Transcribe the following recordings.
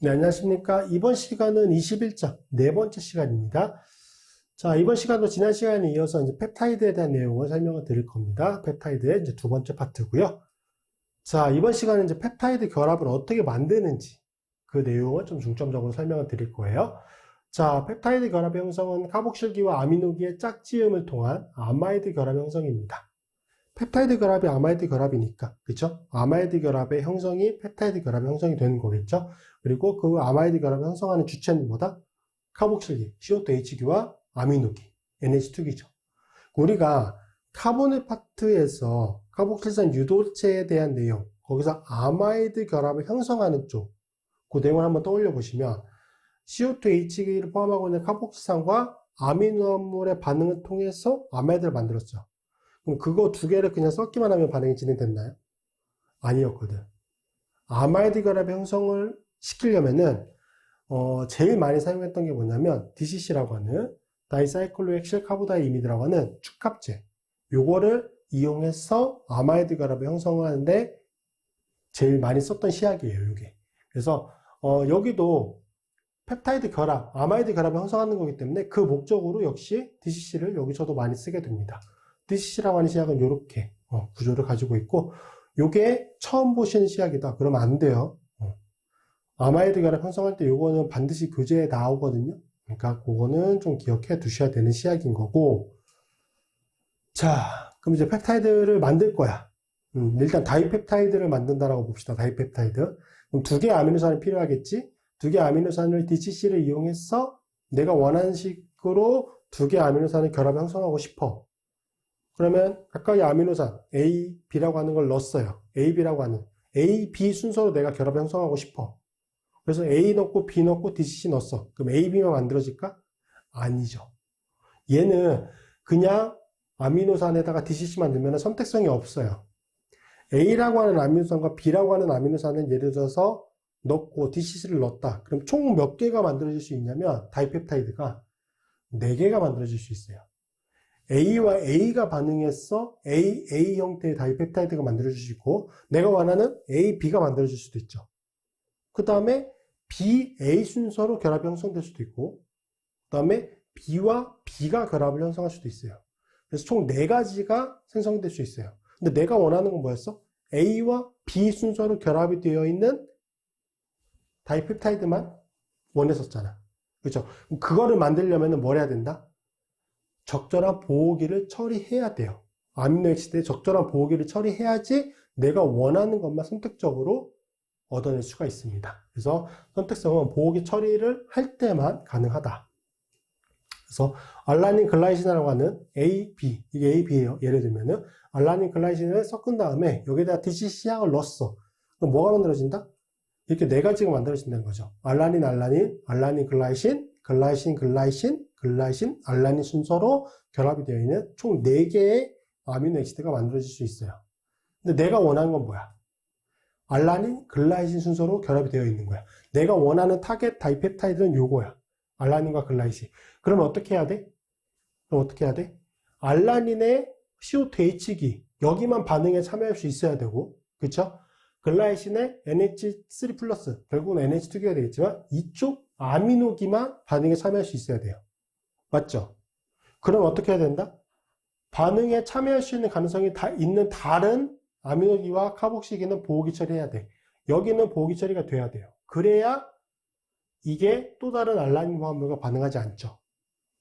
네, 안녕하십니까. 이번 시간은 21장, 네 번째 시간입니다. 자, 이번 시간도 지난 시간에 이어서 이제 펩타이드에 대한 내용을 설명을 드릴 겁니다. 펩타이드의 이제 두 번째 파트고요. 자, 이번 시간은 이제 펩타이드 결합을 어떻게 만드는지 그 내용을 좀 중점적으로 설명을 드릴 거예요. 자, 펩타이드 결합의 형성은 카복실기와 아미노기의 짝지음을 통한 아마이드 결합 형성입니다. 펩타이드 결합이 아마이드 결합이니까, 그쵸? 아마이드 결합의 형성이 펩타이드 결합의 형성이 되는 거겠죠? 그리고 그 아마이드 결합을 형성하는 주체는 뭐다? 카복실기, CO2H기와 아미노기, NH2기죠. 우리가 카보닐 파트에서 카복실산 유도체에 대한 내용, 거기서 아마이드 결합을 형성하는 쪽, 그 내용을 한번 떠올려 보시면 CO2H기를 포함하고 있는 카복실산과 아미노암물의 반응을 통해서 아마이드를 만들었죠. 그럼 그거 두 개를 그냥 섞기만 하면 반응이 진행됐나요? 아니었거든. 아마이드 결합 형성을 시키려면은 제일 많이 사용했던 게 뭐냐면 DCC라고 하는 다이사이클로엑실 카보다이 이미드라고 하는 축합제, 요거를 이용해서 아마이드 결합을 형성하는데 제일 많이 썼던 시약이에요, 요게. 그래서 여기도 펩타이드 결합, 아마이드 결합을 형성하는 거기 때문에 그 목적으로 역시 DCC를 여기서도 많이 쓰게 됩니다. DCC라고 하는 시약은 이렇게 구조를 가지고 있고, 요게 처음 보시는 시약이다 그러면 안 돼요. 아마이드 결합 형성할 때 요거는 반드시 교재에 나오거든요. 그러니까 그거는 좀 기억해 두셔야 되는 시약인 거고. 자, 그럼 이제 펩타이드를 만들 거야. 일단 다이펩타이드를 만든다라고 봅시다. 다이펩타이드. 그럼 두 개의 아미노산이 필요하겠지? 두 개의 아미노산을 DCC를 이용해서 내가 원하는 식으로 두 개의 아미노산을 결합 형성하고 싶어. 그러면 각각의 아미노산 A, B라고 하는 걸 넣었어요. A, B라고 하는 A, B 순서로 내가 결합 형성하고 싶어. 그래서 A 넣고 B 넣고 DCC 넣었어. 그럼 A, B만 만들어질까? 아니죠. 얘는 그냥 아미노산에다가 DCC만 넣으면 선택성이 없어요. A라고 하는 아미노산과 B라고 하는 아미노산은 예를 들어서 넣고 DCC를 넣었다. 그럼 총 몇 개가 만들어질 수 있냐면 다이펩타이드가 4개가 만들어질 수 있어요. A와 A가 반응해서 A 형태의 다이펩타이드가 만들어질 수 있고, 내가 원하는 A, B가 만들어질 수도 있죠. 그 다음에 B, A 순서로 결합이 형성될 수도 있고, 그 다음에 B와 B가 결합을 형성할 수도 있어요. 그래서 총 4가지가 생성될 수 있어요. 근데 내가 원하는 건 뭐였어? A와 B 순서로 결합이 되어 있는 다이펩타이드만 원했었잖아. 그렇죠? 그거를 만들려면 뭘 해야 된다? 적절한 보호기를 처리해야 돼요. 아미노액시드에 적절한 보호기를 처리해야지 내가 원하는 것만 선택적으로 얻어낼 수가 있습니다. 그래서 선택성은 보호기 처리를 할 때만 가능하다. 그래서 알라닌 글라이신이라고 하는 A, B, 이게 A, B예요. 예를 들면은 알라닌 글라이신을 섞은 다음에 여기다가 DCC 약을 넣었어. 그럼 뭐가 만들어진다? 이렇게 4가지가 만들어진다는 거죠. 알라닌, 알라닌 글라이신, 글라이신, 알라닌 순서로 결합이 되어 있는 총 4개의 아미노액시드가 만들어질 수 있어요. 근데 내가 원하는 건 뭐야? 알라닌, 글라이신 순서로 결합이 되어 있는 거야. 내가 원하는 타겟 다이펩타이드는 요거야. 알라닌과 글라이신. 그러면 어떻게 해야 돼? 알라닌의 CO2H기, 여기만 반응에 참여할 수 있어야 되고, 그쵸? 글라이신의 NH3 플러스, 결국은 NH2기가 되겠지만, 이쪽 아미노기만 반응에 참여할 수 있어야 돼요. 맞죠? 그럼 어떻게 해야 된다? 반응에 참여할 수 있는 가능성이 다 있는 다른 아미노기와 카복실기는 보호기 처리해야 돼. 여기는 보호기 처리가 돼야 돼요. 그래야 이게 또 다른 알라닌 화합물과 반응하지 않죠.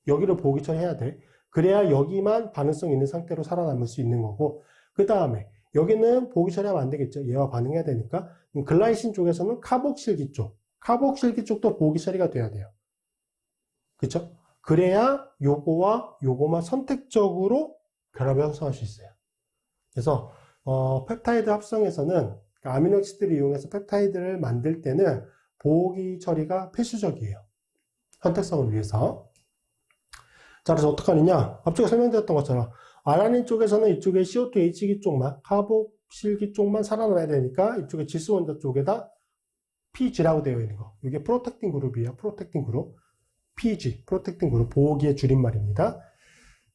여기를 보호기 처리해야 돼. 그래야 여기만 반응성 있는 상태로 살아남을 수 있는 거고, 그 다음에 여기는 보호기 처리하면 안 되겠죠. 얘와 반응해야 되니까. 글라이신 쪽에서는 카복실기 쪽도 보호기 처리가 돼야 돼요. 그쵸? 그래야 요거와 요거만 선택적으로 결합을 형성할 수 있어요. 그래서 펩타이드 합성에서는 아미노액시드를 이용해서 펩타이드를 만들 때는 보호기 처리가 필수적이에요. 선택성을 위해서. 자, 그래서 어떻게 하느냐? 앞쪽에 설명드렸던 것처럼 알라닌 쪽에서는 이쪽에 CO2H기 쪽만, 카복실기 쪽만 살아남아야 되니까 이쪽에 질소원자 쪽에다 PG라고 되어 있는 거. 이게 프로텍팅 그룹이에요. 프로텍팅 그룹. PG, 프로텍팅 그룹, 보호기의 줄임말입니다.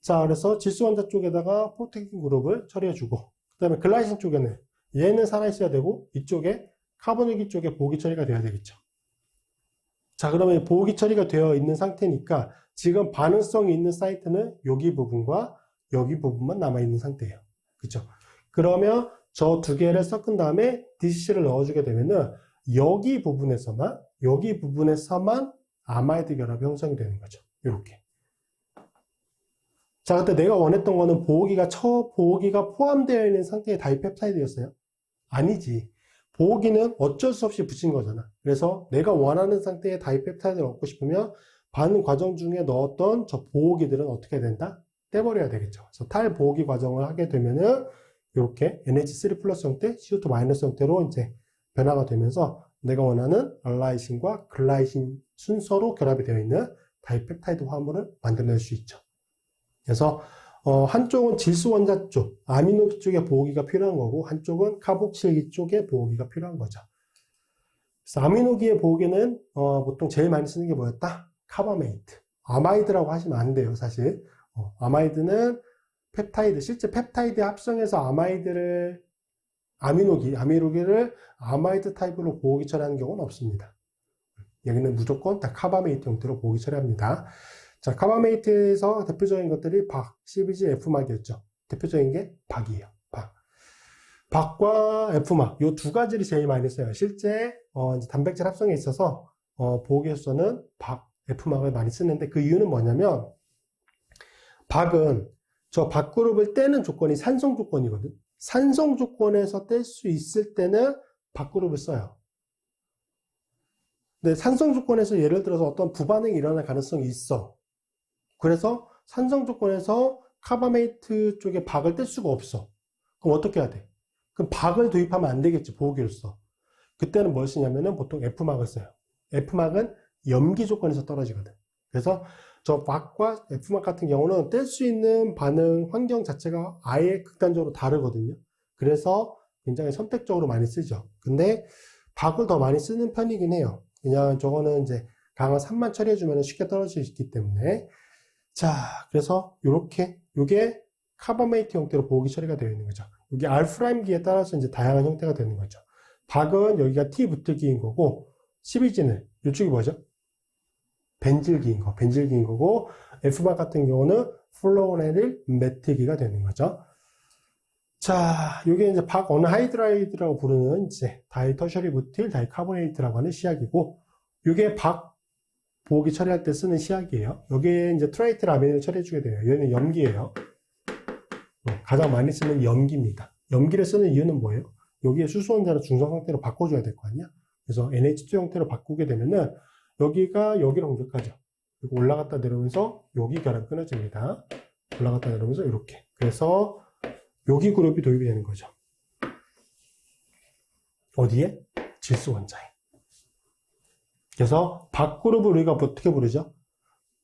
자, 그래서 질소원자 쪽에다가 프로텍팅 그룹을 처리해주고, 그 다음에 글라이신 쪽에는 얘는 살아있어야 되고, 이쪽에 카보닐기 쪽에 보호기 처리가 돼야 되겠죠. 자, 그러면 보호기 처리가 되어 있는 상태니까 지금 반응성이 있는 사이트는 여기 부분과 여기 부분만 남아있는 상태예요. 그죠? 그러면 저 두 개를 섞은 다음에 DCC를 넣어주게 되면은 여기 부분에서만 아마이드 결합이 형성이 되는 거죠. 이렇게. 자, 그때 내가 원했던 거는 보호기가 포함되어 있는 상태의 다이펩타이드였어요? 아니지. 보호기는 어쩔 수 없이 붙인 거잖아. 그래서 내가 원하는 상태의 다이펩타이드를 얻고 싶으면 반응 과정 중에 넣었던 저 보호기들은 어떻게 된다? 떼버려야 되겠죠. 그래서 탈보호기 과정을 하게 되면은 이렇게 NH3 플러스 형태, CO2 마이너스 형태로 이제 변화가 되면서 내가 원하는 알라이신과 글라이신 순서로 결합이 되어 있는 다이펩타이드 화합물을 만들어낼 수 있죠. 그래서 한쪽은 질소 원자 쪽, 아미노기 쪽에 보호기가 필요한 거고 한쪽은 카복실기 쪽에 보호기가 필요한 거죠. 그래서 아미노기의 보호기는 보통 제일 많이 쓰는 게 뭐였다? 카바메이트. 아마이드라고 하시면 안 돼요, 사실. 아마이드는 펩타이드, 실제 펩타이드 합성해서 아미노기를 아마이드 타입으로 보호기 처리하는 경우는 없습니다. 여기는 무조건 다 카바메이트 형태로 보호기 처리합니다. 자, 카바메이트에서 대표적인 것들이 박, CBG, F막이었죠. 대표적인 게 박이에요. 박. 박과 F막, 요 두 가지를 제일 많이 써요. 실제 이제 단백질 합성에 있어서 보호기에서는 박, F막을 많이 쓰는데 그 이유는 뭐냐면 박은 저 박그룹을 떼는 조건이 산성 조건이거든. 산성 조건에서 뗄 수 있을 때는 박그룹을 써요. 근데 산성 조건에서 예를 들어서 어떤 부반응이 일어날 가능성이 있어. 그래서 산성 조건에서 카바메이트 쪽에 박을 뗄 수가 없어. 그럼 어떻게 해야 돼? 그럼 박을 도입하면 안 되겠지, 보호기를 써. 그때는 뭘 쓰냐면은 보통 F막을 써요. F막은 염기 조건에서 떨어지거든. 그래서 저 박과 F막 같은 경우는 뗄 수 있는 반응 환경 자체가 아예 극단적으로 다르거든요. 그래서 굉장히 선택적으로 많이 쓰죠. 근데 박을 더 많이 쓰는 편이긴 해요. 그냥 저거는 이제 강한 산만 처리해주면 쉽게 떨어질 수 있기 때문에. 자, 그래서 요게 카바메이트 형태로 보호기 처리가 되어 있는 거죠. 여기 R'기에 따라서 이제 다양한 형태가 되는 거죠. 박은 여기가 T 붙을기인 거고, CBG는 이쪽이 뭐죠? 벤질기인 거고, F막 같은 경우는 플로네릴 메트기가 되는 거죠. 자, 요게 이제 박 언하이드라이드라고 부르는 이제 다이터셔리 부틸 다이카보네이트라고 하는 시약이고, 요게 박 보호기 처리할 때 쓰는 시약이에요. 여기에 이제 트라이트라민을 처리해주게 돼요. 얘는 염기예요. 가장 많이 쓰는 염기입니다. 염기를 쓰는 이유는 뭐예요? 여기에 수소 원자를 중성 상태로 바꿔줘야 될 거 아니야? 그래서 NH2 형태로 바꾸게 되면은 여기가 여기로 옮겨가죠. 그리고 올라갔다 내려오면서 여기 결합이 끊어집니다. 올라갔다 내려오면서 이렇게. 그래서 여기 그룹이 도입이 되는 거죠. 어디에? 질소 원자에. 그래서 박 그룹을 우리가 어떻게 부르죠?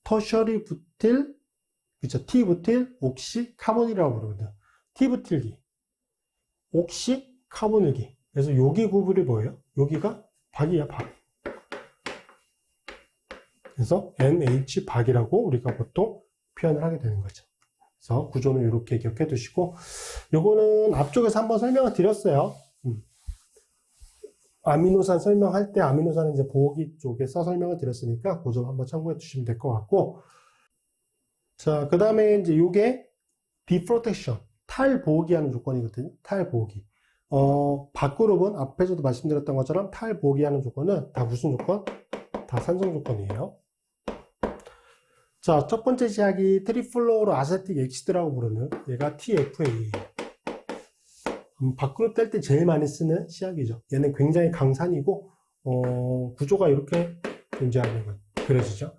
터셔리 부틸, 그쵸? T부틸, 옥시, 카본이라고 부르거든. T부틸기, 옥시, 카본일기. 그래서 여기 구분이 뭐예요? 여기가 박이야, 박. 그래서 NH 박이라고 우리가 보통 표현을 하게 되는 거죠. 그래서 구조는 이렇게 기억해 두시고, 요거는 앞쪽에서 한번 설명을 드렸어요. 아미노산 설명할 때 아미노산은 이제 보호기 쪽에서 설명을 드렸으니까 그 점 한번 참고해 주시면 될 것 같고, 자, 그 다음에 이제 요게 디프로텍션, 탈보호기 하는 조건이거든요. 탈보호기. 박그룹은 앞에서도 말씀드렸던 것처럼 탈보호기 하는 조건은 다 무슨 조건? 다 산성 조건이에요. 자, 첫 번째 시약이 트리플로로 아세틱 엑시드라고 부르는 얘가 TFA예요. 밖으로 뗄 때 제일 많이 쓰는 시약이죠. 얘는 굉장히 강산이고 구조가 이렇게 존재하는 거 그려지죠.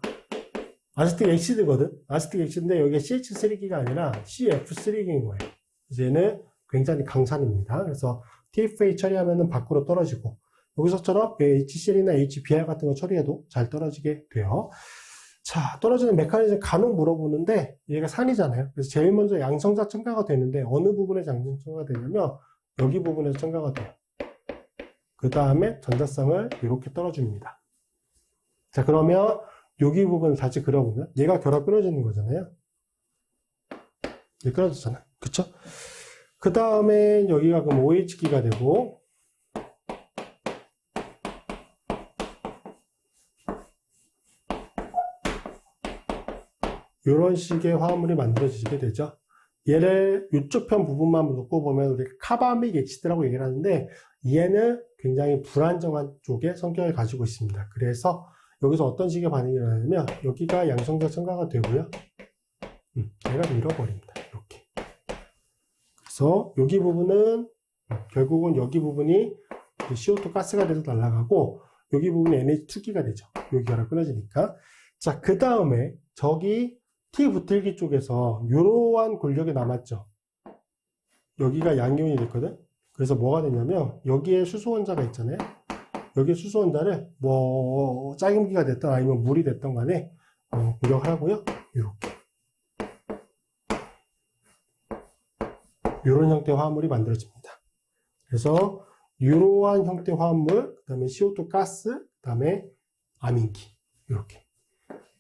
아세틱 엑시드거든. 아세틱 엑시드인데 여기가 CH3기가 아니라 CF3기인 거예요. 그래서 얘는 굉장히 강산입니다. 그래서 TFA 처리하면은 밖으로 떨어지고 여기서처럼 HCl이나 HBr 같은 거 처리해도 잘 떨어지게 돼요. 자, 떨어지는 메커니즘 간혹 물어보는데 얘가 산이잖아요. 그래서 제일 먼저 양성자 첨가가 되는데 어느 부분에서 양성 첨가가 되냐면 여기 부분에서 첨가가 돼요. 그 다음에 전자쌍을 이렇게 떨어줍니다. 자, 그러면 여기 부분을 다시 그려보면 얘가 결합 끊어지는 거잖아요. 얘 끊어졌잖아. 그쵸? 그 다음에 여기가 그럼 OH기가 되고 이런 식의 화합물이 만들어지게 되죠. 얘를 이쪽 편 부분만 놓고 보면 우리 카바믹 엑시드라고 얘기를 하는데 얘는 굉장히 불안정한 쪽의 성격을 가지고 있습니다. 그래서 여기서 어떤 식의 반응이 일어나냐면 여기가 양성자 첨가가 되고요. 얘가 밀어버립니다. 이렇게. 그래서 여기 부분은 결국은 여기 부분이 CO2 가스가 돼서 날아가고 여기 부분이 NH2기가 되죠. 여기가 끊어지니까. 자, 그 다음에 저기 T 붙일기 쪽에서 이러한 골격이 남았죠. 여기가 양이온이 됐거든. 그래서 뭐가 되냐면 여기에 수소원자가 있잖아요. 여기에 수소원자를 뭐 짝임기가 됐던 아니면 물이 됐던 간에 공격을 하고요. 이렇게 이런 형태의 화합물이 만들어집니다. 그래서 이러한 형태의 화합물, 그 다음에 CO2 가스, 그 다음에 아민기 이렇게.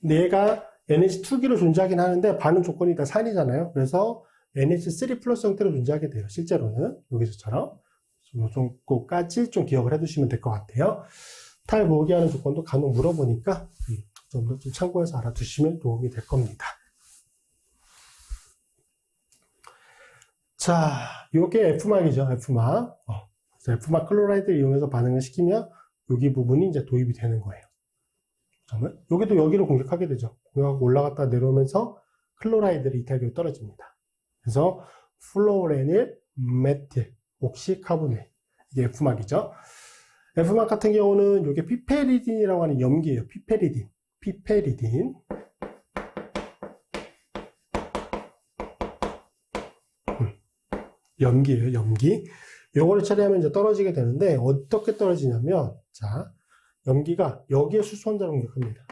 근데 얘가 NH2기로 존재하긴 하는데 반응 조건이 다 산이잖아요. 그래서 NH3 플러스 형태로 존재하게 돼요. 실제로는 여기서처럼 좀 그거까지 좀 기억을 해두시면 될 것 같아요. 탈모기 하는 조건도 간혹 물어보니까 좀 더 좀 참고해서 알아두시면 도움이 될 겁니다. 자, 이게 F막이죠. F막. F막 클로라이드를 이용해서 반응을 시키면 여기 부분이 이제 도입이 되는 거예요. 그러면 여기도 여기를 공격하게 되죠. 공격하고 올라갔다 내려오면서 클로라이드를 이탈기로 떨어집니다. 그래서 플로레닐, 메틸, 옥시카보닐. 이게 F막이죠. F막 같은 경우는 이게 피페리딘이라고 하는 염기예요. 피페리딘. 염기예요. 염기. 요거를 처리하면 이제 떨어지게 되는데 어떻게 떨어지냐면 자, 염기가 여기에 수소원자를 공격합니다.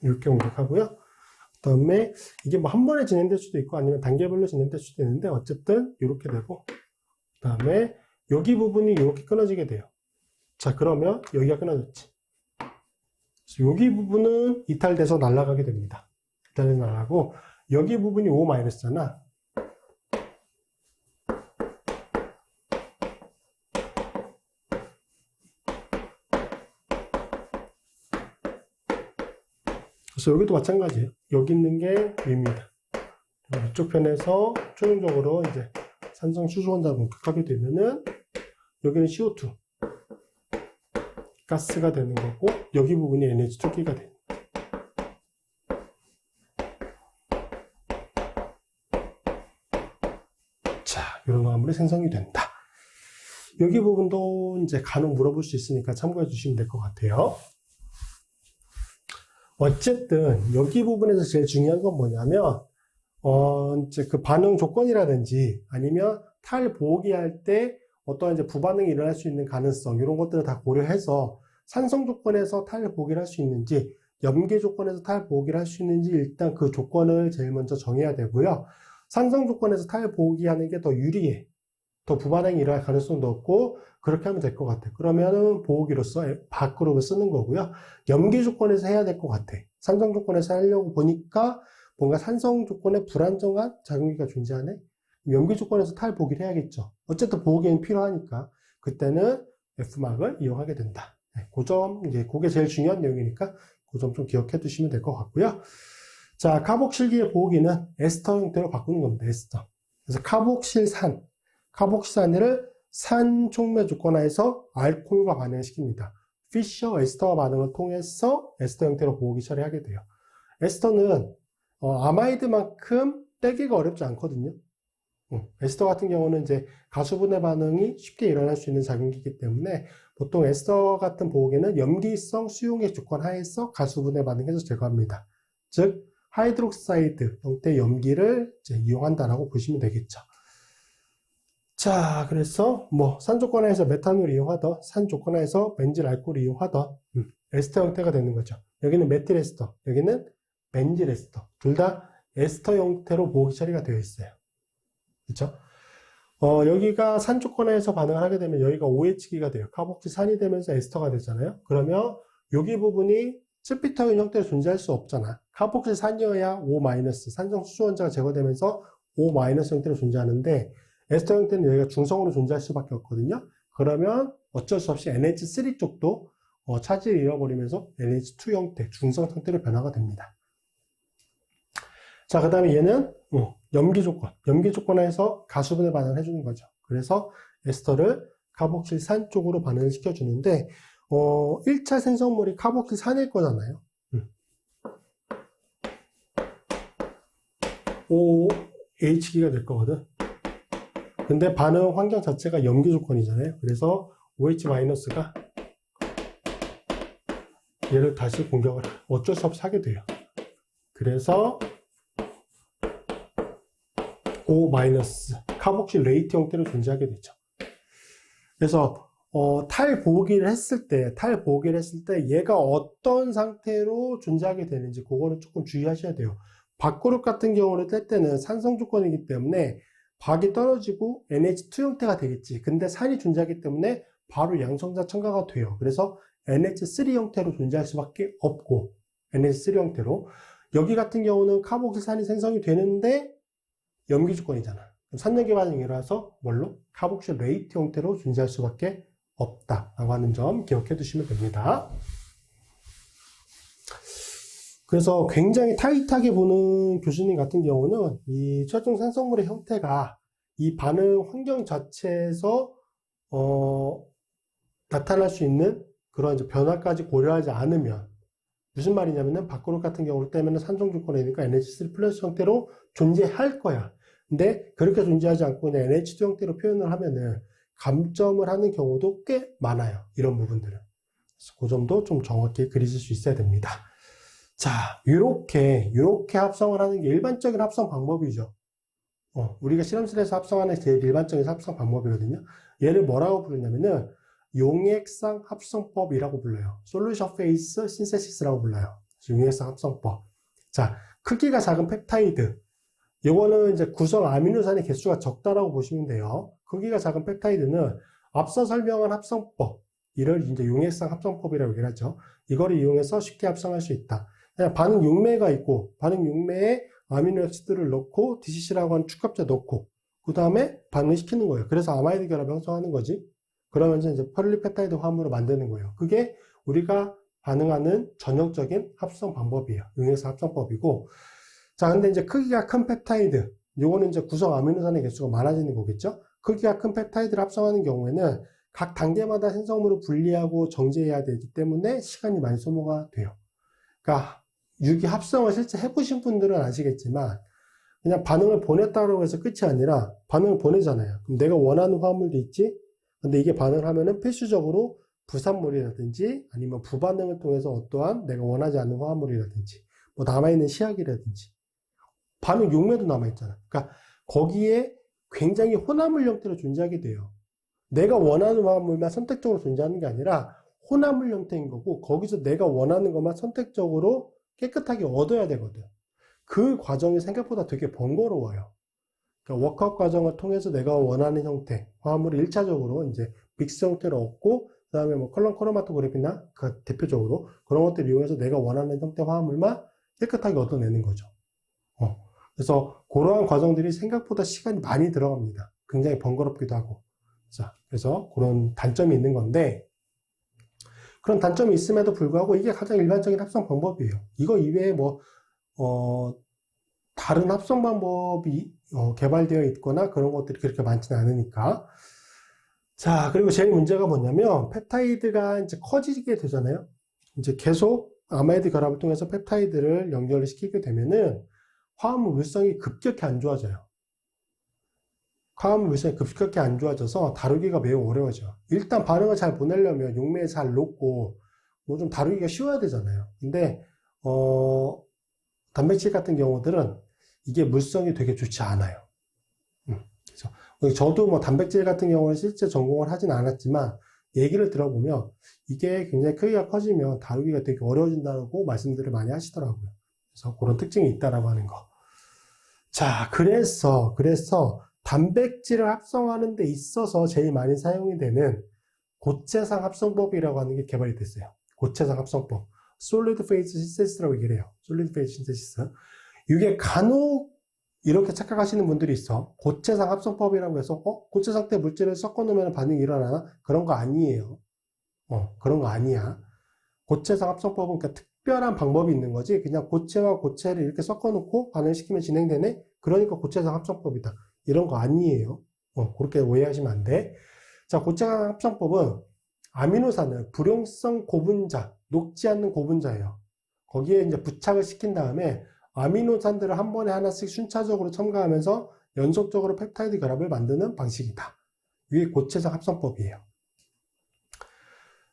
이렇게 공격하고요. 그 다음에 이게 뭐 한 번에 진행될 수도 있고 아니면 단계별로 진행될 수도 있는데 어쨌든 이렇게 되고 그 다음에 여기 부분이 이렇게 끊어지게 돼요. 자, 그러면 여기가 끊어졌지. 여기 부분은 이탈돼서 날아가게 됩니다. 이탈돼서 날아가고 여기 부분이 O-잖아. 그래서 여기도 마찬가지예요. 여기 있는 게 U입니다. 이쪽 편에서 최종적으로 이제 산성 수소원자를 공격하게 되면은 여기는 CO2 가스가 되는 거고 여기 부분이 NH2기가 됩니다. 자, 이런 화합물이 생성이 된다. 여기 부분도 이제 간혹 물어볼 수 있으니까 참고해 주시면 될 것 같아요. 어쨌든 여기 부분에서 제일 중요한 건 뭐냐면 이제 그 반응 조건이라든지 아니면 탈보기 할 때 어떤 이제 부반응이 일어날 수 있는 가능성 이런 것들을 다 고려해서 산성 조건에서 탈보기를 할 수 있는지 염기 조건에서 탈보기를 할 수 있는지 일단 그 조건을 제일 먼저 정해야 되고요. 산성 조건에서 탈보기 하는 게 더 유리해. 더 부반응이 일어날 가능성도 없고 그렇게 하면 될 것 같아. 그러면은 보호기로서 밖으로 쓰는 거고요. 염기 조건에서 해야 될 것 같아. 산성 조건에서 하려고 보니까 뭔가 산성 조건에 불안정한 작용기가 존재하네. 염기 조건에서 탈보기를 해야겠죠. 어쨌든 보호기는 필요하니까 그때는 F막을 이용하게 된다. 그 점, 이제 그게 제일 중요한 내용이니까 그 점 좀 기억해 두시면 될 것 같고요. 자, 카복실기의 보호기는 에스터 형태로 바꾸는 겁니다. 에스터. 그래서 카복실산을 산 촉매 조건하에서 알코올과 반응시킵니다. 피셔 에스터와 반응을 통해서 에스터 형태로 보호기 처리하게 돼요. 에스터는 아마이드만큼 떼기가 어렵지 않거든요. 에스터 같은 경우는 이제 가수분해 반응이 쉽게 일어날 수 있는 작용기이기 때문에 보통 에스터 같은 보호기는 염기성 수용액 조건 하에서 가수분해 반응해서 제거합니다. 즉 하이드록사이드 형태의 염기를 이제 이용한다라고 보시면 되겠죠. 자, 그래서 뭐 산 조건하에서 메탄올을 이용하던 산 조건하에서 벤질 알코올을 이용하던 에스터 형태가 되는 거죠. 여기는 메틸 에스터, 여기는 벤질 에스터. 둘 다 에스터 형태로 보호기 처리가 되어 있어요. 그렇죠? 여기가 산 조건하에서 반응을 하게 되면 여기가 OH기가 돼요. 카복실산이 되면서 에스터가 되잖아요. 그러면 여기 부분이 스피터인 형태로 존재할 수 없잖아. 카복실산이어야 O-, 산성 수소원자가 제거되면서 O- 형태로 존재하는데 에스터 형태는 여기가 중성으로 존재할 수밖에 없거든요. 그러면 어쩔 수 없이 NH3 쪽도 차지를 잃어버리면서 NH2 형태, 중성 상태로 변화가 됩니다. 자, 그 다음에 얘는 염기 조건. 염기 조건에서 가수분해 반응을 해주는 거죠. 그래서 에스터를 카복실산 쪽으로 반응을 시켜주는데 1차 생성물이 카복실산일 거잖아요. OH기가 될 거거든. 근데 반응 환경 자체가 염기 조건이잖아요. 그래서 OH-가 얘를 다시 공격을 어쩔 수 없이 하게 돼요. 그래서 O- 카복실레이트 형태로 존재하게 되죠. 그래서 탈보기를 했을 때 얘가 어떤 상태로 존재하게 되는지 그거는 조금 주의하셔야 돼요. 박그룹 같은 경우를 뗄 때는 산성 조건이기 때문에 박이 떨어지고 NH2 형태가 되겠지. 근데 산이 존재하기 때문에 바로 양성자 첨가가 돼요. 그래서 NH3 형태로 존재할 수밖에 없고, NH3 형태로. 여기 같은 경우는 카복실산이 생성이 되는데 염기 조건이잖아. 산염기 반응이 일어나서 뭘로? 카복실레이트 형태로 존재할 수밖에 없다라고 하는 점 기억해 두시면 됩니다. 그래서 굉장히 타이트하게 보는 교수님 같은 경우는 이 최종 생성물의 형태가 이 반응 환경 자체에서 나타날 수 있는 그런 이제 변화까지 고려하지 않으면, 무슨 말이냐면은 박그룹 같은 경우를 떼면은 산성 조건이니까 NH3 플러스 형태로 존재할 거야. 근데 그렇게 존재하지 않고 그냥 NH2 형태로 표현을 하면은 감점을 하는 경우도 꽤 많아요. 이런 부분들은. 그래서 그 점도 좀 정확히 그리실 수 있어야 됩니다. 자, 요렇게 합성을 하는 게 일반적인 합성 방법이죠. 우리가 실험실에서 합성하는 제일 일반적인 합성 방법이거든요. 얘를 뭐라고 부르냐면은 용액상 합성법이라고 불러요. 솔루션 페이스 신세시스라고 불러요. 용액상 합성법. 자, 크기가 작은 펩타이드. 요거는 이제 구성 아미노산의 개수가 적다라고 보시면 돼요. 크기가 작은 펩타이드는 앞서 설명한 합성법, 이를 이제 용액상 합성법이라고 얘기를 하죠. 이거를 이용해서 쉽게 합성할 수 있다. 그냥 반응 용매가 있고, 반응 용매에 아미노액시드를 넣고, DCC라고 하는 축합제 넣고, 그 다음에 반응을 시키는 거예요. 그래서 아마이드 결합을 형성하는 거지. 그러면서 이제 폴리펩타이드 화합물을 만드는 거예요. 그게 우리가 반응하는 전형적인 합성 방법이에요. 용액상 합성법이고. 자, 근데 이제 크기가 큰 펩타이드. 요거는 이제 구성 아미노산의 개수가 많아지는 거겠죠? 크기가 큰 펩타이드를 합성하는 경우에는 각 단계마다 생성물을 분리하고 정제해야 되기 때문에 시간이 많이 소모가 돼요. 그러니까 유기 합성을 실제 해보신 분들은 아시겠지만 그냥 반응을 보냈다고 해서 끝이 아니라 반응을 보내잖아요. 그럼 내가 원하는 화합물도 있지? 근데 이게 반응을 하면은 필수적으로 부산물이라든지 아니면 부반응을 통해서 어떠한 내가 원하지 않는 화합물이라든지 뭐 남아있는 시약이라든지 반응 용매도 남아있잖아. 그러니까 거기에 굉장히 혼합물 형태로 존재하게 돼요. 내가 원하는 화합물만 선택적으로 존재하는 게 아니라 혼합물 형태인 거고 거기서 내가 원하는 것만 선택적으로 깨끗하게 얻어야 되거든. 그 과정이 생각보다 되게 번거로워요. 그러니까 워크업 과정을 통해서 내가 원하는 형태, 화합물을 1차적으로 이제 믹스 형태로 얻고, 그 다음에 뭐 컬럼 크로마토그래피나 그 대표적으로 그런 것들을 이용해서 내가 원하는 형태 화합물만 깨끗하게 얻어내는 거죠. 그래서 그러한 과정들이 생각보다 시간이 많이 들어갑니다. 굉장히 번거롭기도 하고. 자, 그래서 그런 단점이 있는 건데, 그런 단점이 있음에도 불구하고 이게 가장 일반적인 합성 방법이에요. 이거 이외에 뭐, 다른 합성 방법이 개발되어 있거나 그런 것들이 그렇게 많지는 않으니까. 자, 그리고 제일 문제가 뭐냐면 펩타이드가 이제 커지게 되잖아요. 이제 계속 아마이드 결합을 통해서 펩타이드를 연결을 시키게 되면은 화합물 물성이 급격히 안 좋아져요. 화합물 물성이 급격히 안 좋아져서 다루기가 매우 어려워져요. 일단 반응을 잘 보내려면 용매에 잘 녹고 뭐 좀 다루기가 쉬워야 되잖아요. 근데 단백질 같은 경우들은 이게 물성이 되게 좋지 않아요. 그래서 저도 뭐 단백질 같은 경우는 실제 전공을 하진 않았지만 얘기를 들어보면 이게 굉장히 크기가 커지면 다루기가 되게 어려워진다고 말씀들을 많이 하시더라고요. 그래서 그런 특징이 있다라고 하는 거. 자, 그래서 단백질을 합성하는 데 있어서 제일 많이 사용이 되는 고체상 합성법이라고 하는 게 개발이 됐어요. 고체상 합성법. 솔리드 페이즈 신테시스라고 얘기를 해요. 솔리드 페이즈 신테시스. 이게 간혹 이렇게 착각하시는 분들이 있어. 고체상 합성법이라고 해서 고체 상태 물질을 섞어 놓으면 반응이 일어나나? 그런 거 아니에요. 그런 거 아니야. 고체상 합성법은 그러니까 특별한 방법이 있는 거지. 그냥 고체와 고체를 이렇게 섞어놓고 반응시키면 진행되네? 그러니까 고체상 합성법이다. 이런 거 아니에요. 그렇게 오해하시면 안 돼. 자, 고체상 합성법은 아미노산을 불용성 고분자, 녹지 않는 고분자예요. 거기에 이제 부착을 시킨 다음에 아미노산들을 한 번에 하나씩 순차적으로 첨가하면서 연속적으로 펩타이드 결합을 만드는 방식이다. 이게 고체상 합성법이에요.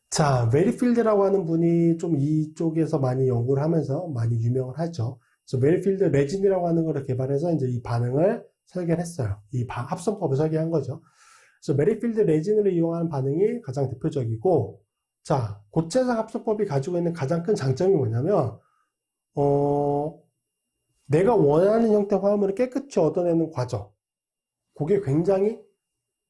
자, 메리필드라고 하는 분이 좀 이쪽에서 많이 연구를 하면서 많이 유명을 하죠. 그래서 메리필드 레진이라고 하는 걸 개발해서 이제 이 반응을 설계를 했어요. 이 합성법을 설계한 거죠. 그래서 메리필드 레진을 이용하는 반응이 가장 대표적이고, 자, 고체상 합성법이 가지고 있는 가장 큰 장점이 뭐냐면, 내가 원하는 형태 화합물을 깨끗이 얻어내는 과정. 그게 굉장히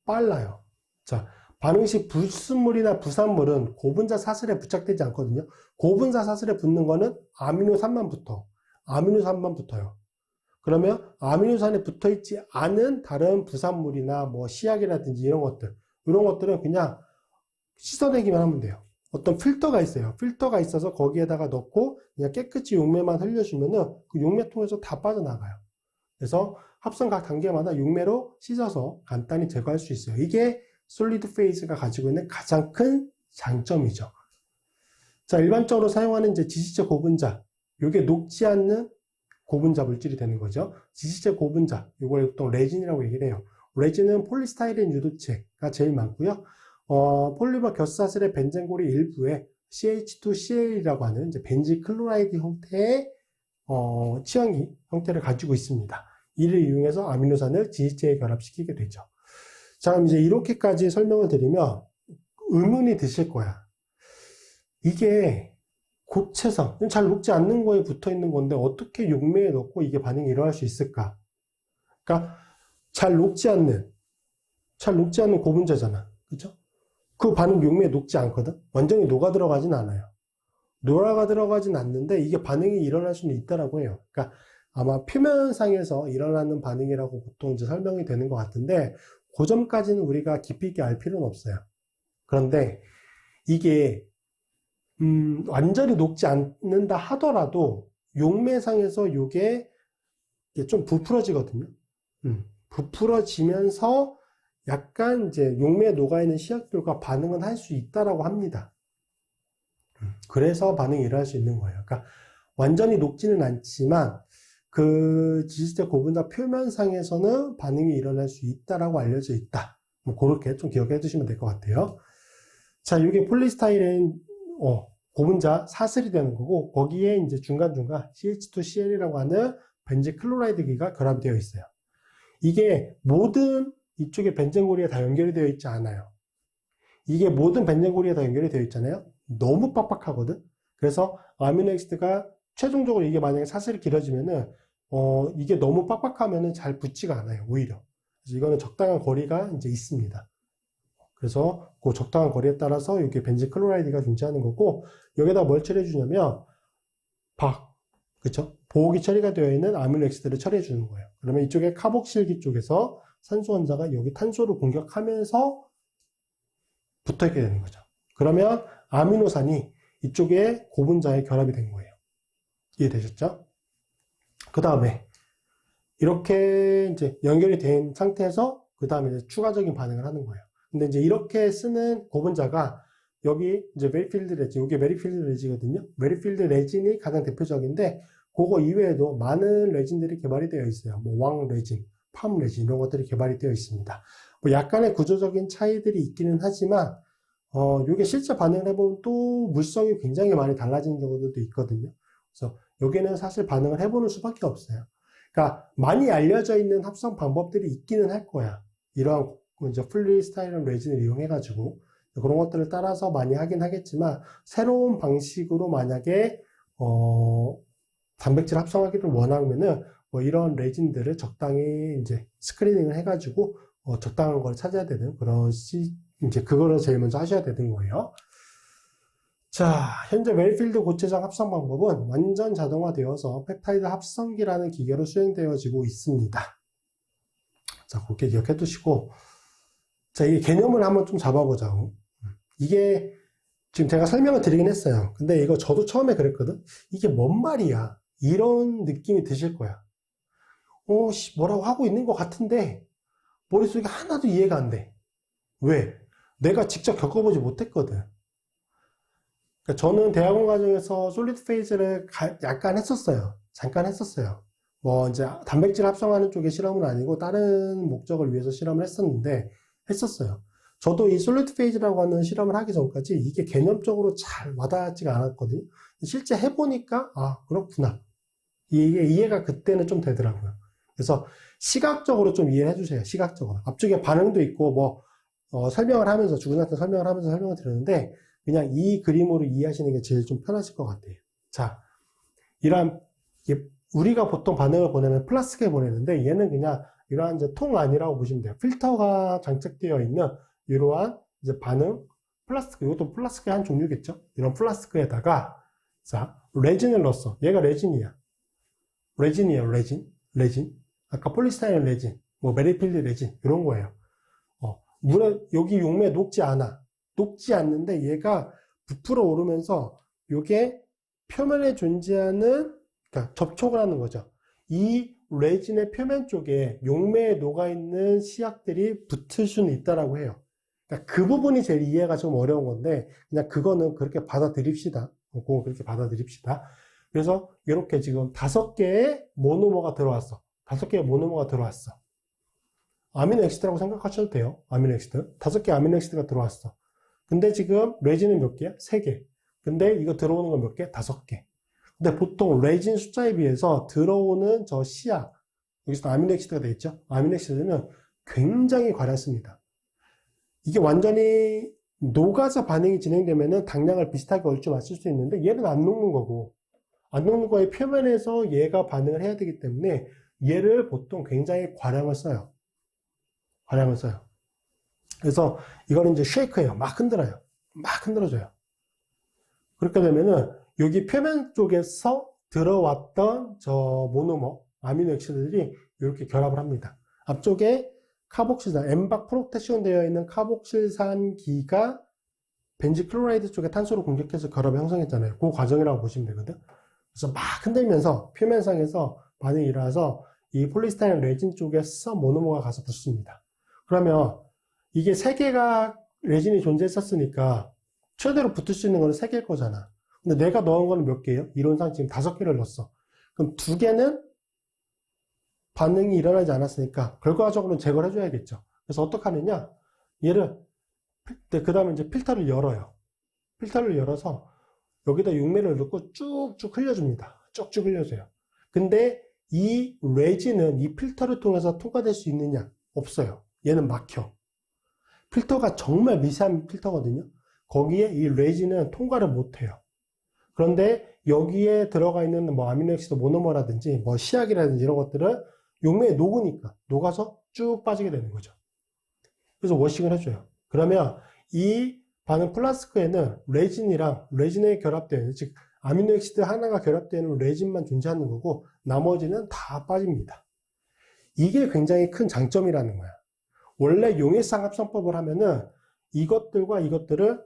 빨라요. 자, 반응 시 불순물이나 부산물은 고분자 사슬에 부착되지 않거든요. 고분자 사슬에 붙는 거는 아미노산만 붙어요. 그러면 아미노산에 붙어 있지 않은 다른 부산물이나 뭐 시약이라든지 이런 것들은 그냥 씻어내기만 하면 돼요. 어떤 필터가 있어요. 필터가 있어서 거기에다가 넣고 그냥 깨끗이 용매만 흘려주면은 그 용매 통해서 다 빠져나가요. 그래서 합성 각 단계마다 용매로 씻어서 간단히 제거할 수 있어요. 이게 솔리드 페이즈가 가지고 있는 가장 큰 장점이죠. 자, 일반적으로 사용하는 이제 지지체 고분자, 이게 녹지 않는 고분자 물질이 되는 거죠. 지지체 고분자, 이걸 보통 레진이라고 얘기를 해요. 레진은 폴리스타이렌 유도체가 제일 많고요. 폴리머 겹사슬의 벤젠골이 일부에 CH2CL이라고 하는 이제 벤질 클로라이드 형태의 치환기 형태를 가지고 있습니다. 이를 이용해서 아미노산을 지지체에 결합시키게 되죠. 자, 그럼 이제 이렇게까지 설명을 드리면 의문이 드실 거야. 이게 고체상, 잘 녹지 않는 거에 붙어 있는 건데 어떻게 용매에 넣고 이게 반응이 일어날 수 있을까? 그러니까 잘 녹지 않는 고분자잖아. 그죠? 그 반응 용매에 녹지 않거든? 완전히 녹아 들어가진 않아요. 녹아 들어가진 않는데 이게 반응이 일어날 수는 있다라고 해요. 그러니까 아마 표면상에서 일어나는 반응이라고 보통 이제 설명이 되는 것 같은데 그 점까지는 우리가 깊이 있게 알 필요는 없어요. 그런데 이게 완전히 녹지 않는다 하더라도 용매상에서 이게 좀 부풀어지거든요. 부풀어지면서 약간 이제 용매에 녹아있는 시약들과 반응은 할 수 있다라고 합니다. 그래서 반응이 일어날 수 있는 거예요. 그러니까 완전히 녹지는 않지만 그 지지체 고분자 표면상에서는 반응이 일어날 수 있다라고 알려져 있다. 뭐 그렇게 좀 기억해 두시면 될 것 같아요. 자, 이게 폴리스타이렌 고분자 사슬이 되는 거고 거기에 이제 중간중간 CH2CL이라고 하는 벤질 클로라이드기가 결합이 되어 있어요. 이게 모든 이쪽에 벤젠고리에 다 연결이 되어 있지 않아요. 이게 모든 벤젠고리에 다 연결이 되어 있잖아요. 너무 빡빡하거든. 그래서 아미노액시드가 최종적으로 이게 만약에 사슬이 길어지면은 이게 너무 빡빡하면은 잘 붙지가 않아요. 오히려. 그래서 이거는 적당한 거리가 이제 있습니다. 그래서 그 적당한 거리에 따라서 이게 벤질 클로라이드가 존재하는 거고 여기다 뭘 처리해 주냐면 그쵸? 보호기 처리가 되어 있는 아미노액시드를 처리해 주는 거예요. 그러면 이쪽에 카복실기 쪽에서 산소 원자가 여기 탄소를 공격하면서 붙어 있게 되는 거죠. 그러면 아미노산이 이쪽에 고분자에 결합이 된 거예요. 이해되셨죠? 그 다음에 이렇게 이제 연결이 된 상태에서 그 다음에 추가적인 반응을 하는 거예요. 근데 이제 이렇게 쓰는 고분자가 여기 이제 메리필드 레진, 이게 메리필드 레진이거든요. 메리필드 레진이 가장 대표적인데 그거 이외에도 많은 레진들이 개발이 되어 있어요. 뭐 왕 레진, 팜 레진 이런 것들이 개발이 되어 있습니다. 뭐 약간의 구조적인 차이들이 있기는 하지만 이게 실제 반응을 해보면 또 물성이 굉장히 많이 달라지는 경우들도 있거든요. 그래서 여기는 사실 반응을 해보는 수밖에 없어요. 그러니까 많이 알려져 있는 합성 방법들이 있기는 할 거야. 이러한 이제 폴리스타이렌 레진을 이용해가지고 그런 것들을 따라서 많이 하긴 하겠지만 새로운 방식으로 만약에 단백질 합성하기를 원하면은 뭐 이런 레진들을 적당히 이제 스크리닝을 해가지고 적당한 걸 찾아야 되는 그런 이제 그거를 제일 먼저 하셔야 되는 거예요. 자, 현재 메리필드 고체장 합성 방법은 완전 자동화되어서 펩타이드 합성기라는 기계로 수행되어지고 있습니다. 자, 그렇게 기억해 두시고 자, 이 개념을 한번 좀 잡아보자고. 이게 지금 제가 설명을 드리긴 했어요. 근데 이거 저도 처음에 그랬거든. 이게 뭔 말이야? 이런 느낌이 드실 거야. 뭐라고 하고 있는 것 같은데 머릿속에 하나도 이해가 안 돼. 왜? 내가 직접 겪어보지 못했거든. 그러니까 저는 대학원 과정에서 솔리드 페이즈를 약간 했었어요. 잠깐 했었어요. 뭐 이제 단백질 합성하는 쪽의 실험은 아니고 다른 목적을 위해서 실험을 했었어요. 저도 이 솔리드 페이즈라고 하는 실험을 하기 전까지 이게 개념적으로 잘 와닿지가 않았거든요. 실제 해보니까 그렇구나. 이게 이해가 그때는 좀 되더라고요. 그래서 시각적으로 좀 이해를 해주세요. 시각적으로. 앞쪽에 반응도 있고 설명을 하면서 주근한테 설명을 하면서 설명을 드렸는데 그냥 이 그림으로 이해하시는 게 제일 좀 편하실 것 같아요. 자, 우리가 보통 반응을 보내면 플라스크에 보내는데 얘는 그냥 이러한 이제 통 안이라고 보시면 돼요. 필터가 장착되어 있는 이러한 이제 반응 플라스크, 이것도 플라스크의 한 종류겠죠. 이런 플라스크에다가 자, 레진을 넣었어. 얘가 레진이야. 레진이에요, 레진. 아까 폴리스타이렌 레진, 메리필드 레진 이런 거예요. 물에 여기 용매에 녹지 않아. 녹지 않는데 얘가 부풀어 오르면서 이게 표면에 존재하는 그러니까 접촉을 하는 거죠. 이 레진의 표면 쪽에 용매에 녹아있는 시약들이 붙을 수는 있다라고 해요. 그러니까 그 부분이 제일 이해가 좀 어려운 건데 그냥 그거는 그렇게 받아들입시다. 그렇게 받아들입시다. 그래서 이렇게 지금 5개의 모노머가 들어왔어. 5개의 모노머가 들어왔어. 아미노 엑시드라고 생각하셔도 돼요. 아미노 엑시드. 5개 아미노 엑시드가 들어왔어. 근데 지금 레진은 몇 개야? 3개. 근데 이거 들어오는 건 몇 개? 5개. 근데 보통 레진 숫자에 비해서 들어오는 저 시약, 여기서 아미노 엑시드가 되어 있죠? 아미노 엑시드는 굉장히 과량습니다. 이게 완전히 녹아서 반응이 진행되면은 당량을 비슷하게 얼추 맞출 수 있는데 얘는 안 녹는 거고, 안 녹는 거의 표면에서 얘가 반응을 해야 되기 때문에 얘를 보통 굉장히 과량을 써요. 그래서 이거는 이제 쉐이크예요. 막 흔들어요. 막 흔들어줘요. 그렇게 되면은 여기 표면 쪽에서 들어왔던 저 모노머, 아미노 엑시드들이 이렇게 결합을 합니다. 앞쪽에 카복실산, 엠박 프로텍션 되어 있는 카복실산기가 벤질 클로라이드 쪽에 탄소를 공격해서 결합을 형성했잖아요. 그 과정이라고 보시면 되거든. 그래서 막 흔들면서 표면상에서 반응이 일어나서 이 폴리스타이렌 레진 쪽에서 모노머가 가서 붙습니다. 그러면 이게 3개가 레진이 존재했었으니까 최대로 붙을 수 있는 거는 3개일 거잖아. 근데 내가 넣은 거는 몇 개예요? 이론상 지금 5개를 넣었어. 그럼 2개는 반응이 일어나지 않았으니까 결과적으로는 제거를 해줘야겠죠. 그래서 어떻게 하느냐? 얘를 그 다음에 이제 필터를 열어요. 필터를 열어서 여기다 용매를 넣고 쭉쭉 흘려줍니다. 쭉쭉 흘려줘요. 근데 이 레진은 이 필터를 통해서 통과될 수 있느냐? 없어요. 얘는 막혀. 필터가 정말 미세한 필터거든요. 거기에 이 레진은 통과를 못해요. 그런데 여기에 들어가 있는 아미노엑시드 모노머라든지 시약이라든지 이런 것들은 용매에 녹으니까 녹아서 쭉 빠지게 되는 거죠. 그래서 워싱을 해줘요. 그러면 이 반응 플라스크에는 레진에 결합되어 있는, 즉 아미노엑시드 하나가 결합되어 있는 레진만 존재하는 거고 나머지는 다 빠집니다. 이게 굉장히 큰 장점이라는 거야. 원래 용해상 합성법을 하면은 이것들과 이것들을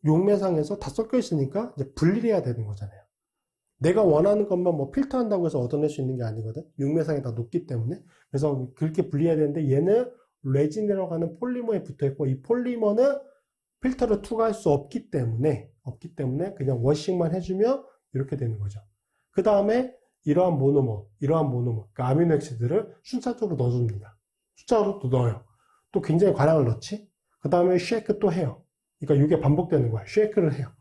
용매상에서 다 섞여 있으니까 이제 분리를 해야 되는 거잖아요. 내가 원하는 것만 필터한다고 해서 얻어낼 수 있는 게 아니거든. 용매상에 다 녹기 때문에. 그래서 그렇게 분리해야 되는데 얘는 레진이라고 하는 폴리머에 붙어 있고 이 폴리머는 필터를 투과할 수 없기 때문에 그냥 워싱만 해주면 이렇게 되는 거죠. 그 다음에 이러한 모노머, 그러니까 아미노엑시드를 순차적으로 넣어줍니다. 숫자로 또 넣어요. 또 굉장히 과량을 넣지. 그 다음에 쉐이크 또 해요. 그러니까 이게 반복되는 거야. 쉐이크를 해요.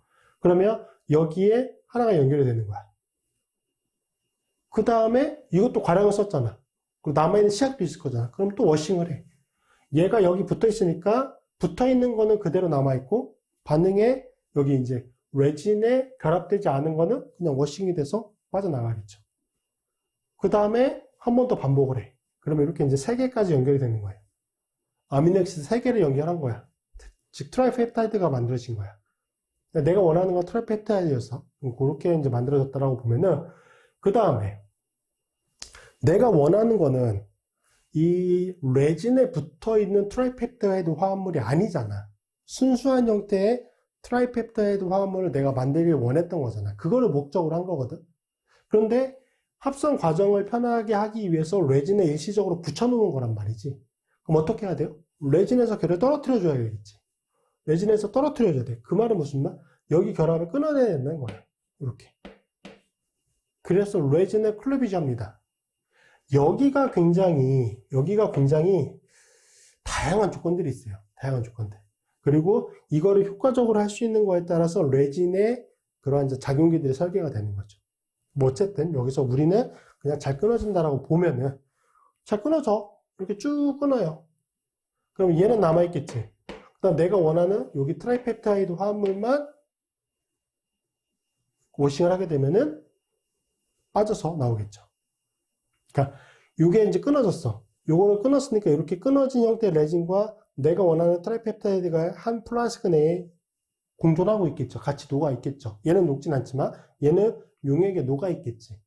그러면 여기에 하나가 연결이 되는 거야. 그 다음에 이것도 과량을 썼잖아. 그리고 남아있는 시약도 있을 거잖아. 그럼 또 워싱을 해. 얘가 여기 붙어 있으니까 붙어 있는 거는 그대로 남아있고 반응에 여기 이제 레진에 결합되지 않은 거는 그냥 워싱이 돼서 빠져나가겠죠. 그 다음에 한 번 더 반복을 해. 그러면 이렇게 이제 3개까지 연결이 되는 거예요. 아미노엑시드 3개를 연결한 거야. 즉 트라이펩타이드가 만들어진 거야. 내가 원하는 건 트라이펩타이드였어. 그렇게 이제 만들어졌다라고 보면은 그 다음에 내가 원하는 거는 이 레진에 붙어 있는 트라이펩타이드 화합물이 아니잖아. 순수한 형태의 트라이펩타이드 화합물을 내가 만들길 원했던 거잖아. 그거를 목적으로 한 거거든. 그런데 합성 과정을 편하게 하기 위해서 레진에 일시적으로 붙여놓은 거란 말이지. 그럼 어떻게 해야 돼요? 레진에서 결을 떨어뜨려 줘야겠지. 레진에서 떨어뜨려 줘야 돼. 그 말은 무슨 말? 여기 결합을 끊어내야 된다는 거야. 이렇게. 그래서 레진의 클리비지합니다. 여기가 굉장히 다양한 조건들이 있어요. 다양한 조건들. 그리고 이거를 효과적으로 할 수 있는 거에 따라서 레진의 그러한 이제 작용기들이 설계가 되는 거죠. 뭐 어쨌든 여기서 우리는 그냥 잘 끊어진다라고 보면은 잘 끊어져. 이렇게 쭉 끊어요. 그럼 얘는 남아있겠지. 그다음 내가 원하는 여기 트라이펩타이드 화합물만 워싱을 하게 되면은 빠져서 나오겠죠. 그러니까 이게 이제 끊어졌어. 요거를 끊었으니까 이렇게 끊어진 형태의 레진과 내가 원하는 트라이펩타이드가 한 플라스크 내에 공존하고 있겠죠. 같이 녹아 있겠죠. 얘는 녹진 않지만 얘는 용액에 녹아 있겠지.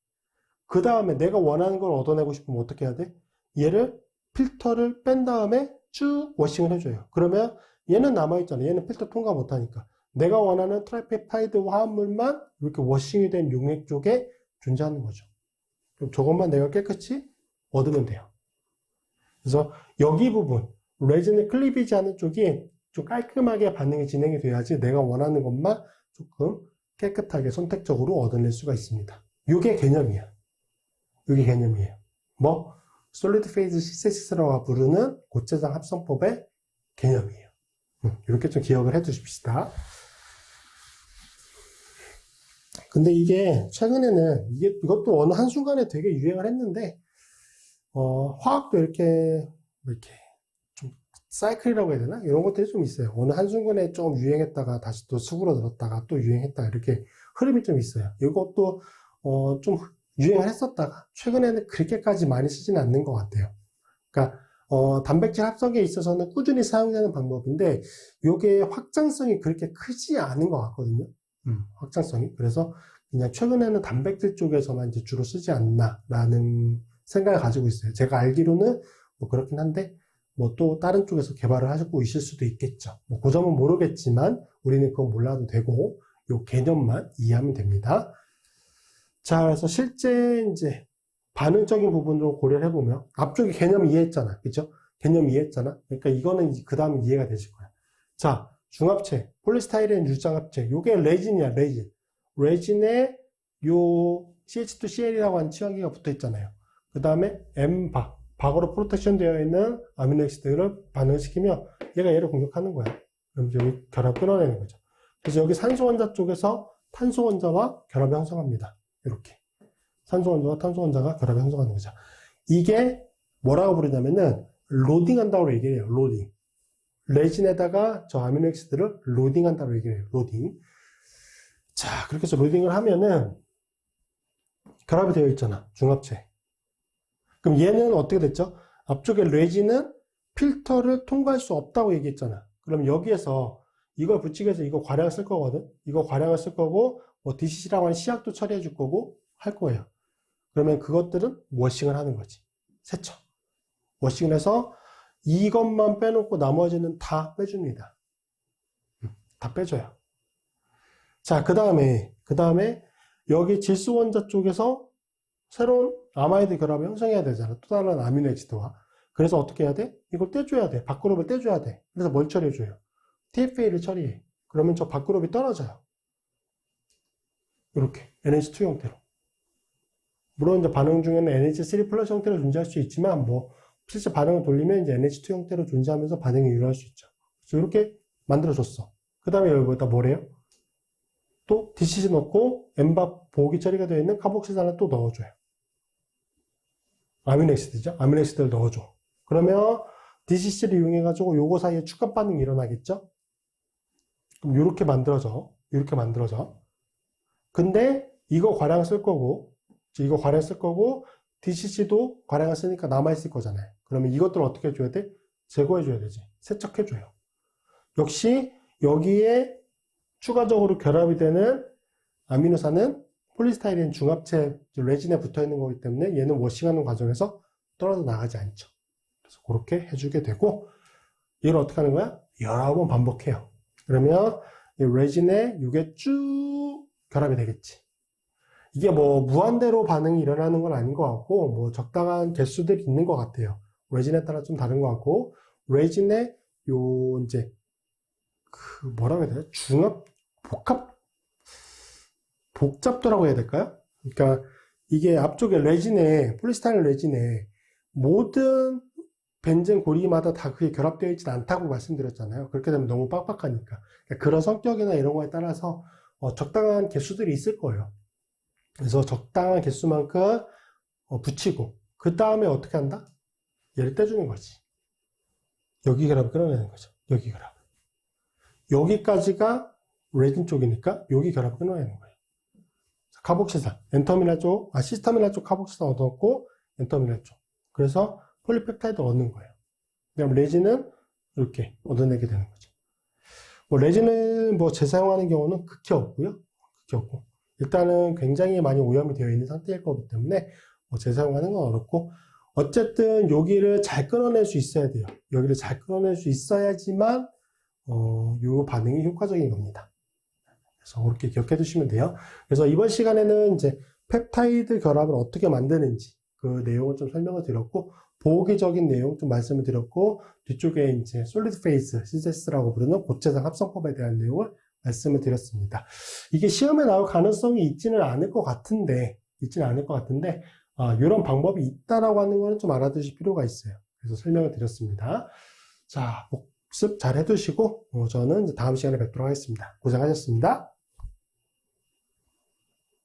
그 다음에 내가 원하는 걸 얻어내고 싶으면 어떻게 해야 돼? 얘를 필터를 뺀 다음에 쭉 워싱을 해줘요. 그러면 얘는 남아있잖아. 얘는 필터 통과 못하니까. 내가 원하는 트라이펩타이드 화합물만 이렇게 워싱이 된 용액 쪽에 존재하는 거죠. 그럼 저것만 내가 깨끗이 얻으면 돼요. 그래서 여기 부분, 레진을 클리비지 하는 쪽이 좀 깔끔하게 반응이 진행이 돼야지 내가 원하는 것만 조금 깨끗하게 선택적으로 얻어낼 수가 있습니다. 이게 개념이야. 이게 개념이에요. 뭐 솔리드 페이즈 신테시스라고 부르는 고체장 합성법의 개념이에요. 이렇게 좀 기억을 해 두십시다. 근데 이게 최근에는 이것도 어느 한순간에 되게 유행을 했는데 화학도 이렇게 좀 사이클이라고 해야 되나? 이런 것들이 좀 있어요. 어느 한순간에 좀 유행했다가 다시 또 수그러들었다가 또 유행했다가 이렇게 흐름이 좀 있어요. 이것도 좀 유행을 했었다가 최근에는 그렇게까지 많이 쓰지는 않는 것 같아요. 그러니까 단백질 합성에 있어서는 꾸준히 사용되는 방법인데 이게 확장성이 그렇게 크지 않은 것 같거든요. 확장성이. 그래서 그냥 최근에는 단백질 쪽에서만 이제 주로 쓰지 않나라는 생각을 가지고 있어요. 제가 알기로는 뭐 그렇긴 한데 뭐 또 다른 쪽에서 개발을 하고 있을 수도 있겠죠. 뭐 그 점은 모르겠지만 우리는 그건 몰라도 되고 요 개념만 이해하면 됩니다. 자, 그래서 실제 이제 반응적인 부분으로 고려를 해보면 앞쪽에 개념 이해했잖아. 그죠? 개념 이해했잖아. 그러니까 이거는 그 다음 이해가 되실 거야. 자, 중합체, 폴리스타이렌 유장합체. 요게 레진이야, 레진. 레진에 요 CH2CL이라고 하는 치환기가 붙어 있잖아요. 그 다음에 M박, 박으로 프로텍션 되어 있는 아미노액시드를 반응시키며 얘를 공격하는 거야. 그럼 여기 결합 끊어내는 거죠. 그래서 여기 산소 원자 쪽에서 탄소 원자와 결합을 형성합니다. 이렇게. 산소 원자와 탄소 원자가 결합을 형성하는 거죠. 이게 뭐라고 부르냐면은 로딩한다고 얘기해요. 로딩. 레진에다가 저 아미노액시드를 로딩한다고 얘기해요. 로딩. 자, 그렇게 해서 로딩을 하면은 결합이 되어 있잖아. 중합체. 그럼 얘는 어떻게 됐죠? 앞쪽에 레진은 필터를 통과할 수 없다고 얘기했잖아. 그럼 여기에서 이걸 붙이기 위해서 이거 과량을 쓸 거거든. 이거 과량을 쓸 거고 뭐 DCC라고 하는 시약도 처리해 줄 거고 할 거예요. 그러면 그것들은 워싱을 하는 거지. 세척. 워싱을 해서 이것만 빼놓고 나머지는 다 빼줍니다. 다 빼줘요. 자, 그 다음에 여기 질소 원자 쪽에서 새로운 아마이드 결합을 형성해야 되잖아. 또 다른 아미노액시드와. 그래서 어떻게 해야 돼? 이걸 떼줘야 돼. 밖그룹을 떼줘야 돼. 그래서 뭘 처리해줘요? TFA를 처리해. 그러면 저 밖그룹이 떨어져요. 이렇게 NH2 형태로. 물론 이제 반응 중에는 NH3 플러스 형태로 존재할 수 있지만 뭐 실제 반응을 돌리면 이제 NH2 형태로 존재하면서 반응이 일어날 수 있죠. 그래서 이렇게 만들어줬어. 그 다음에 여기다 뭐래요? 또 DCC 넣고 M박 보기 처리가 되어 있는 카복실산을 또 넣어줘요. 아미노액시드죠. 아미노액시드를 넣어줘. 그러면 DCC를 이용해가지고 요거 사이에 축합 반응이 일어나겠죠? 그럼 요렇게 만들어져. 이렇게 만들어져. 근데 이거 과량 쓸 거고 DCC도 과량을 쓰니까 남아있을 거잖아요. 그러면 이것들을 어떻게 해줘야 돼? 제거해줘야 되지. 세척해줘요. 역시 여기에 추가적으로 결합이 되는 아미노산은 폴리스타이렌 중합체 레진에 붙어 있는 거기 때문에 얘는 워싱하는 과정에서 떨어져 나가지 않죠. 그래서 그렇게 해주게 되고 얘를 어떻게 하는 거야? 여러 번 반복해요. 그러면 이 레진에 이게 쭉 결합이 되겠지. 이게 뭐 무한대로 반응이 일어나는 건 아닌 것 같고 뭐 적당한 개수들이 있는 것 같아요. 레진에 따라 좀 다른 것 같고 레진에 요 이제 그 뭐라고 해야 되나? 중합 복잡도라고 해야 될까요? 그러니까 이게 앞쪽에 레진에 폴리스타이린 레진에 모든 벤젠 고리마다 다 그게 결합되어 있지는 않다고 말씀드렸잖아요. 그렇게 되면 너무 빡빡하니까. 그러니까 그런 성격이나 이런 거에 따라서 적당한 개수들이 있을 거예요. 그래서 적당한 개수만큼 붙이고 그 다음에 어떻게 한다? 얘를 떼주는 거지. 여기 결합을 끊어내는 거죠. 여기 결합. 여기까지가 레진 쪽이니까 여기 결합을 끊어내는 거예요. 카복실산, N터미널 쪽, 시스터미널 쪽 카복실산 얻었고 N터미널 쪽. 그래서 폴리펩타이드 얻는 거예요. 그다음 레진은 이렇게 얻어내게 되는 거죠. 뭐 레진을 뭐 재사용하는 경우는 극히 없고요. 극히 없고. 일단은 굉장히 많이 오염이 되어 있는 상태일 거기 때문에 뭐 재사용하는 건 어렵고 어쨌든 여기를 잘 끊어낼 수 있어야 돼요. 여기를 잘 끊어낼 수 있어야지만 요 반응이 효과적인 겁니다. 그래서 그렇게 기억해 두시면 돼요. 그래서 이번 시간에는 이제 펩타이드 결합을 어떻게 만드는지 그 내용을 좀 설명을 드렸고 보기적인 내용 좀 말씀을 드렸고 뒤쪽에 이제 솔리드 페이스 CSS라고 부르는 고체상 합성법에 대한 내용을 말씀을 드렸습니다. 이게 시험에 나올 가능성이 있지는 않을 것 같은데 이런 방법이 있다라고 하는 거는 좀 알아두실 필요가 있어요. 그래서 설명을 드렸습니다. 자, 복습 잘 해두시고 저는 이제 다음 시간에 뵙도록 하겠습니다. 고생하셨습니다.